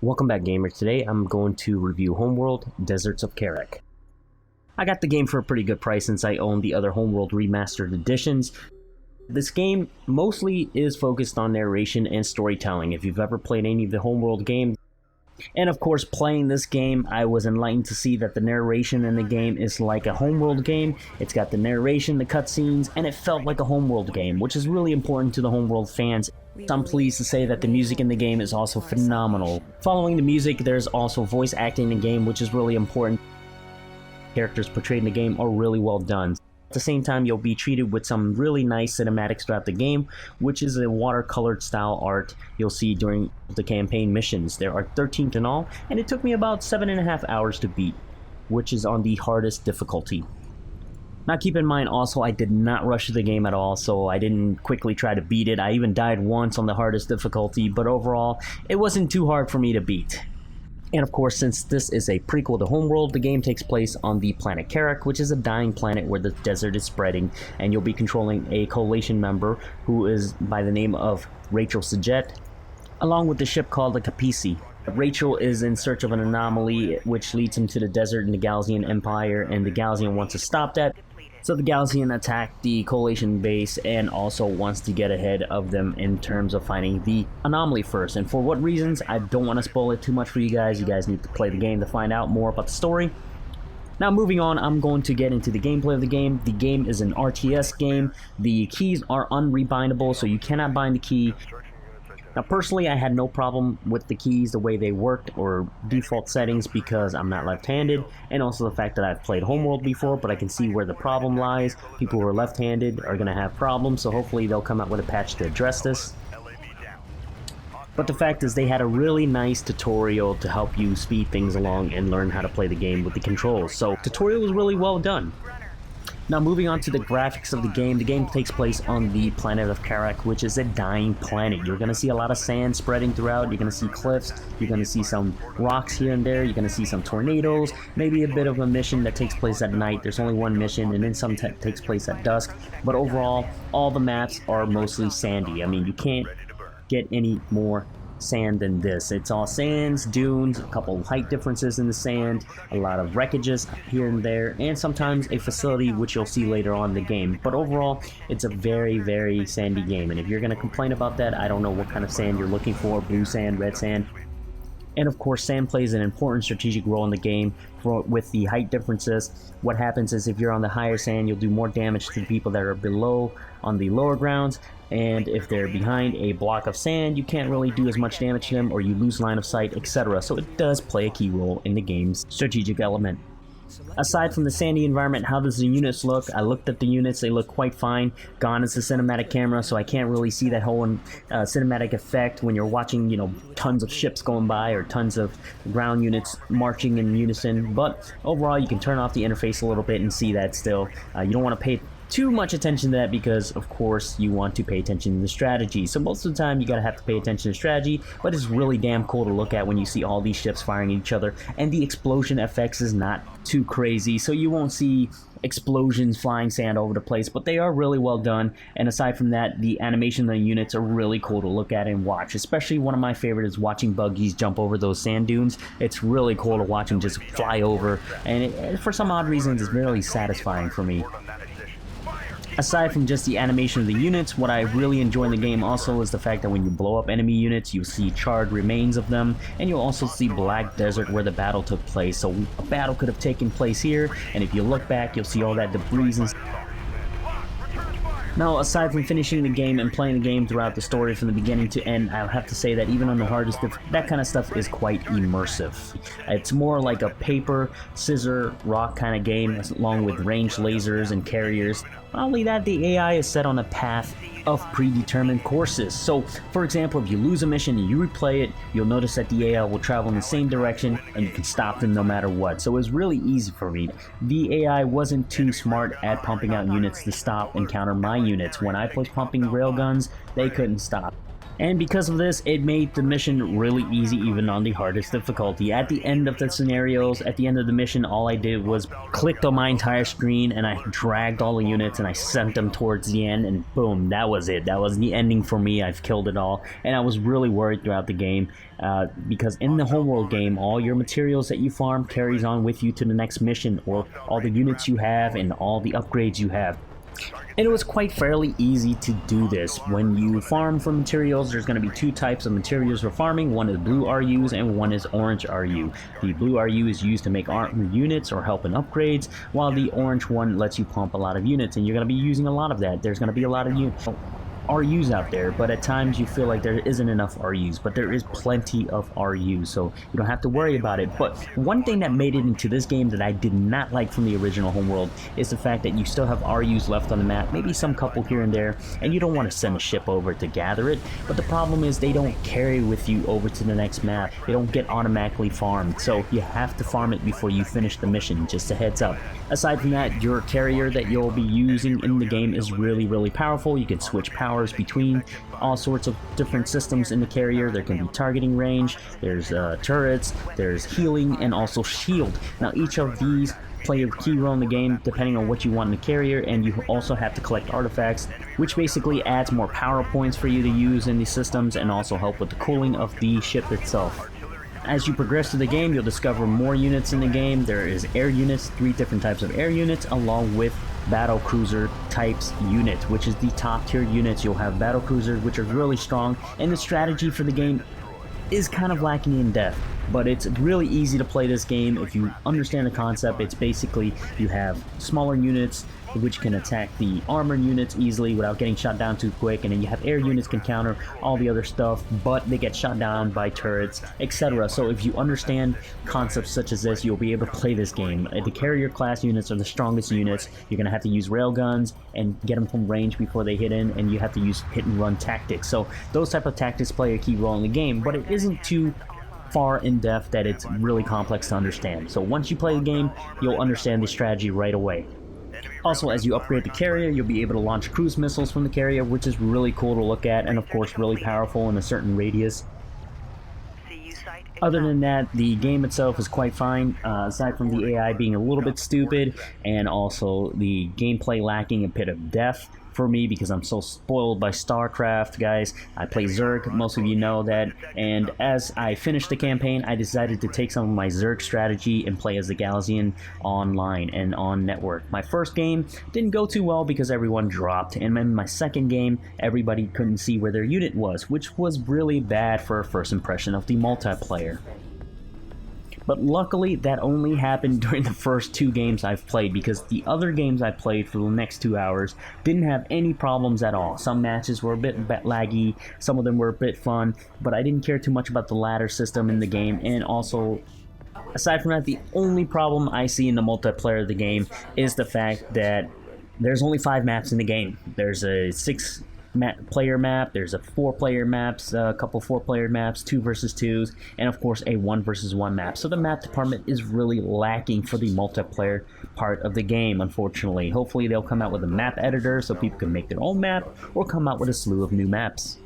Welcome back, gamers. Today I'm going to review Homeworld, Deserts of Kharak. I got the game for a pretty good price since I own the other Homeworld remastered editions. This game mostly is focused on narration and storytelling. If you've ever played any of the Homeworld games, and of course playing this game, I was enlightened to see that the narration in the game is like a Homeworld game. It's got the narration, the cutscenes, and it felt like a Homeworld game, which is really important to the Homeworld fans. I'm pleased to say that the music in the game is also phenomenal. Following the music, there's also voice acting in the game, which is really important. Characters portrayed in the game are really well done. At the same time, you'll be treated with some really nice cinematics throughout the game, which is a watercolored style art you'll see during the campaign missions. There are 13 in all, and it took me about 7.5 hours to beat, which is on the hardest difficulty. Now keep in mind also, I did not rush the game at all, so I didn't quickly try to beat it. I even died once on the hardest difficulty, but overall, it wasn't too hard for me to beat. And of course, since this is a prequel to Homeworld, the game takes place on the planet Kharak, which is a dying planet where the desert is spreading, and you'll be controlling a coalition member who is by the name of Rachel Sajet, along with the ship called the Capisi. Rachel is in search of an anomaly which leads him to the desert in the Galzian Empire, and the Galzian wants to stop that. So the Galzian attack the coalition base and also wants to get ahead of them in terms of finding the anomaly first. And for what reasons, I don't want to spoil it too much for you guys. You guys need to play the game to find out more about the story. Now moving on, I'm going to get into the gameplay of the game. The game is an RTS game. The keys are unrebindable, so you cannot bind the key. Now personally, I had no problem with the keys, the way they worked, or default settings, because I'm not left-handed, and also the fact that I've played Homeworld before, but I can see where the problem lies. People who are left-handed are going to have problems, so hopefully they'll come out with a patch to address this. But the fact is, they had a really nice tutorial to help you speed things along and learn how to play the game with the controls, so the tutorial was really well done. Now moving on to the graphics of the game takes place on the planet of Kharak, which is a dying planet. You're going to see a lot of sand spreading throughout, you're going to see cliffs, you're going to see some rocks here and there, you're going to see some tornadoes, maybe a bit of a mission that takes place at night. There's only one mission, and then some takes place at dusk, but overall, all the maps are mostly sandy. I mean, you can't get any more sand than this. It's all sands, dunes, a couple height differences in the sand, a lot of wreckages here and there, and sometimes a facility which you'll see later on in the game. But overall, it's a very sandy game, and if you're going to complain about that, I don't know what kind of sand you're looking for, blue sand, red sand. And of course, sand plays an important strategic role in the game with the height differences. What happens is if you're on the higher sand, you'll do more damage to the people that are below on the lower grounds, and if they're behind a block of sand, you can't really do as much damage to them, or you lose line of sight, etc. So it does play a key role in the game's strategic element. Aside from the sandy environment, how does the units look? I looked at the units, they look quite fine. Gone is the cinematic camera, so I can't really see that whole cinematic effect when you're watching, tons of ships going by or tons of ground units marching in unison. But overall, you can turn off the interface a little bit and see that still. You don't want to pay too much attention to that because, of course, you want to pay attention to the strategy. So most of the time, you gotta have to pay attention to strategy, but it's really damn cool to look at when you see all these ships firing at each other, and the explosion effects is not too crazy, so you won't see explosions flying sand over the place, but they are really well done. And aside from that, the animation of the units are really cool to look at and watch. Especially one of my favorites is watching buggies jump over those sand dunes. It's really cool to watch them just fly over, and for some odd reasons, it's really satisfying for me. Aside from just the animation of the units, what I really enjoy in the game also is the fact that when you blow up enemy units, you see charred remains of them, and you'll also see black desert where the battle took place. So a battle could have taken place here, and if you look back, you'll see all that debris and Now, aside from finishing the game and playing the game throughout the story from the beginning to end, I'll have to say that even on the hardest, that kind of stuff is quite immersive. It's more like a paper, scissor, rock kind of game, along with ranged lasers and carriers. Not only that, the AI is set on a path of predetermined courses. So, for example, if you lose a mission and you replay it, you'll notice that the AI will travel in the same direction and you can stop them no matter what. So it was really easy for me. The AI wasn't too smart at pumping out units to stop and counter my units. When I was pumping railguns, they couldn't stop. And because of this, it made the mission really easy even on the hardest difficulty. At the end of the scenarios, at the end of the mission, all I did was clicked on my entire screen and I dragged all the units and I sent them towards the end, and boom, that was it. That was the ending for me. I've killed it all. And I was really worried throughout the game because in the Homeworld game, all your materials that you farm carries on with you to the next mission, or all the units you have and all the upgrades you have. And it was quite fairly easy to do this. When you farm for materials, there's going to be two types of materials for farming. One is blue RUs and one is orange RU. The blue RU is used to make armor units or help in upgrades, while the orange one lets you pump a lot of units, and you're going to be using a lot of that. There's going to be a lot of RUs out there, but at times you feel like there isn't enough RUs, but there is plenty of RUs, so you don't have to worry about it. But one thing that made it into this game that I did not like from the original Homeworld is the fact that you still have RUs left on the map, maybe some couple here and there, and you don't want to send a ship over to gather it, but the problem is they don't carry with you over to the next map. They don't get automatically farmed, so you have to farm it before you finish the mission, just a heads up. Aside from that, your carrier that you'll be using in the game is really powerful. You can switch powers between all sorts of different systems in the carrier. There can be targeting range, there's turrets, there's healing, and also shield. Now each of these play a key role in the game depending on what you want in the carrier, and you also have to collect artifacts, which basically adds more power points for you to use in these systems and also help with the cooling of the ship itself. As you progress through the game, you'll discover more units in the game. There is air units, 3 different types of air units, along with battle cruiser types units, which is the top tier units. You'll have battle cruisers, which are really strong, and the strategy for the game is kind of lacking in depth, but it's really easy to play this game if you understand the concept. It's basically you have smaller units which can attack the armored units easily without getting shot down too quick, and then you have air units can counter all the other stuff, but they get shot down by turrets, etc. So if you understand concepts such as this, you'll be able to play this game. The carrier class units are the strongest units. You're going to have to use railguns and get them from range before they hit in, and you have to use hit and run tactics. So those type of tactics play a key role in the game, but it isn't too far in depth that it's really complex to understand. So once you play the game, you'll understand the strategy right away. Also, as you upgrade the carrier, you'll be able to launch cruise missiles from the carrier, which is really cool to look at, and of course really powerful in a certain radius. Other than that, the game itself is quite fine, aside from the AI being a little bit stupid, and also the gameplay lacking a bit of depth for me because I'm so spoiled by StarCraft, guys. I play Zerg, most of you know that, and as I finished the campaign, I decided to take some of my Zerg strategy and play as the Galzian online and on network. My first game didn't go too well because everyone dropped, and in my second game, everybody couldn't see where their unit was, which was really bad for a first impression of the multiplayer. But luckily, that only happened during the first 2 games I've played, because the other games I played for the next 2 hours didn't have any problems at all. Some matches were a bit laggy, some of them were a bit fun, but I didn't care too much about the ladder system in the game. And also, aside from that, the only problem I see in the multiplayer of the game is the fact that there's only 5 maps in the game. There's a 6 player map, there's a 4-player maps, a couple 4-player maps, 2 versus 2s, and of course a 1 versus 1 map. So the map department is really lacking for the multiplayer part of the game, unfortunately. Hopefully they'll come out with a map editor so people can make their own map, or come out with a slew of new maps.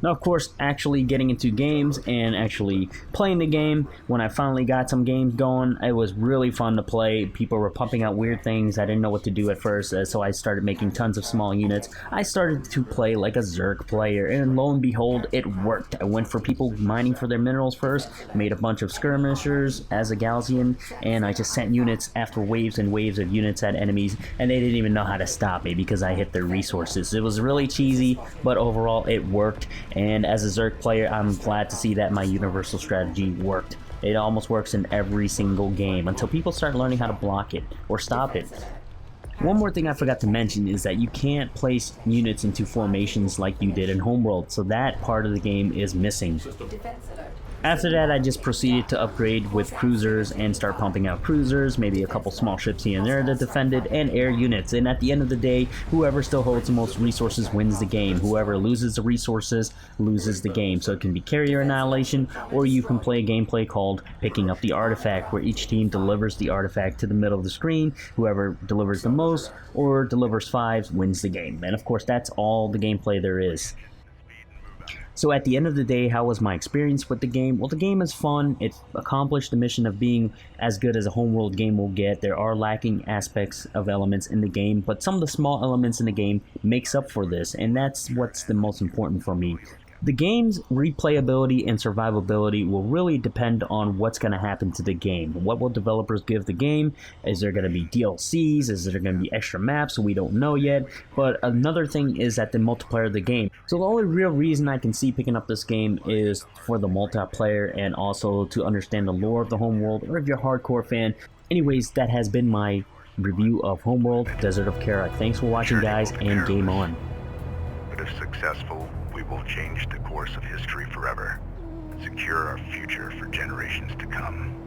Now, of course, actually getting into games and actually playing the game, when I finally got some games going, it was really fun to play. People were pumping out weird things. I didn't know what to do at first, so I started making tons of small units. I started to play like a Zerg player, and lo and behold, it worked. I went for people mining for their minerals first, made a bunch of skirmishers as a Galzian, and I just sent units after waves and waves of units at enemies, and they didn't even know how to stop me because I hit their resources. It was really cheesy, but overall it worked. And as a Zerg player, I'm glad to see that my universal strategy worked. It almost works in every single game until people start learning how to block it or stop it. One more thing I forgot to mention is that you can't place units into formations like you did in Homeworld, so that part of the game is missing. After that, I just proceeded to upgrade with cruisers and start pumping out cruisers, maybe a couple small ships here and there that defended, and air units. And at the end of the day, whoever still holds the most resources wins the game. Whoever loses the resources loses the game. So it can be carrier annihilation, or you can play a gameplay called picking up the artifact, where each team delivers the artifact to the middle of the screen. Whoever delivers the most or delivers 5 wins the game. And of course, that's all the gameplay there is. So at the end of the day, how was my experience with the game? Well, the game is fun. It accomplished the mission of being as good as a Homeworld game will get. There are lacking aspects of elements in the game, but some of the small elements in the game makes up for this, and that's what's the most important for me. The game's replayability and survivability will really depend on what's going to happen to the game. What will developers give the game? Is there going to be DLCs? Is there going to be extra maps? We don't know yet. But another thing is that the multiplayer of the game. So the only real reason I can see picking up this game is for the multiplayer and also to understand the lore of the Homeworld, or if you're a hardcore fan. Anyways, that has been my review of Homeworld, Desert of Kharak. Thanks for watching, guys, and game on. But if successful, we will change the course of history forever, secure our future for generations to come.